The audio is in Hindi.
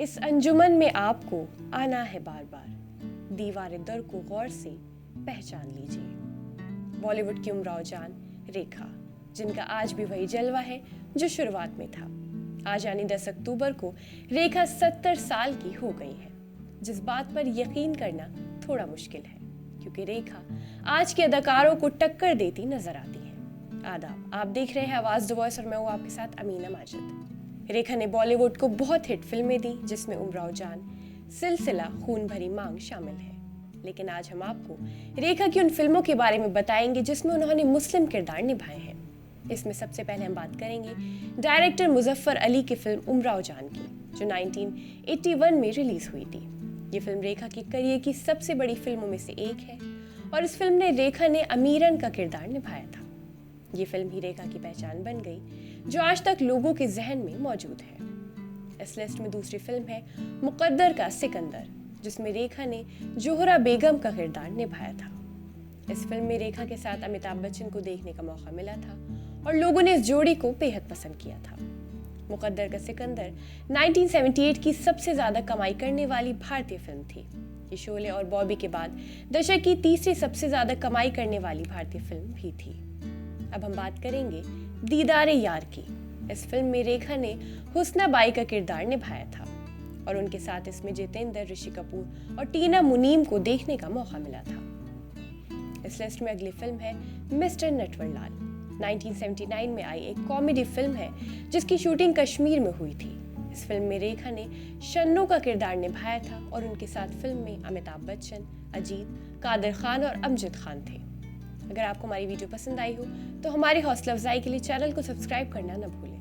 इस अंजुमन में आपको आना है बार बार, दीवार दर को गौर से पहचान लीजिए। बॉलीवुड की उमराव जान रेखा, जिनका आज भी वही जलवा है जो शुरुआत में था। आज यानी 10 अक्टूबर को रेखा 70 साल की हो गई है, जिस बात पर यकीन करना थोड़ा मुश्किल है, क्योंकि रेखा आज के अदाकारों को टक्कर देती नजर आती है। आदाब, आप देख रहे हैं आवाज द वॉइस और मैं हूँ आपके साथ अमीना माजिद। रेखा ने बॉलीवुड को बहुत हिट फिल्में दी, जिसमें उमराव जान, सिलसिला, खून भरी मांग शामिल है। लेकिन आज हम आपको रेखा की उन फिल्मों के बारे में बताएंगे जिसमें उन्होंने मुस्लिम किरदार निभाए हैं। इसमें सबसे पहले हम बात करेंगे डायरेक्टर मुजफ्फर अली की फिल्म उमराव जान की, जो 1981 में रिलीज हुई थी। ये फिल्म रेखा की करियर की सबसे बड़ी फिल्मों में से एक है और इस फिल्म में रेखा ने अमीरन का किरदार निभाया था। ये फिल्म ही रेखा की पहचान बन गई, जो आज तक लोगों के जहन में मौजूद है। इस लिस्ट में दूसरी फिल्म है मुकद्दर का सिकंदर, जिसमें रेखा ने जोहरा बेगम का किरदार निभाया था। इस फिल्म में रेखा के साथ अमिताभ बच्चन को देखने का मौका मिला था और लोगों ने इस जोड़ी को बेहद पसंद किया था। मुकद्दर का सिकंदर 1978 की सबसे ज्यादा कमाई करने वाली भारतीय फिल्म थी। ये शोले और बॉबी के बाद दशक की तीसरी सबसे ज्यादा कमाई करने वाली भारतीय फिल्म भी थी। अब हम बात करेंगे दीदारे यार की। इस फिल्म में रेखा ने हुस्ना बाई का किरदार निभाया था और उनके साथ इसमें जितेंद्र, ऋषि कपूर और टीना मुनीम को देखने का मौका मिला था। इस लिस्ट में अगली फिल्म है मिस्टर नटवरलाल। 1979 में आई एक कॉमेडी फिल्म है जिसकी शूटिंग कश्मीर में हुई थी। इस फिल्म में रेखा ने शन्नू का किरदार निभाया था और उनके साथ फिल्म में अमिताभ बच्चन, अजीत, कादर खान और अमजद खान थे। अगर आपको हमारी वीडियो पसंद आई हो तो हमारी हौसला अफजाई के लिए चैनल को सब्सक्राइब करना न भूलें।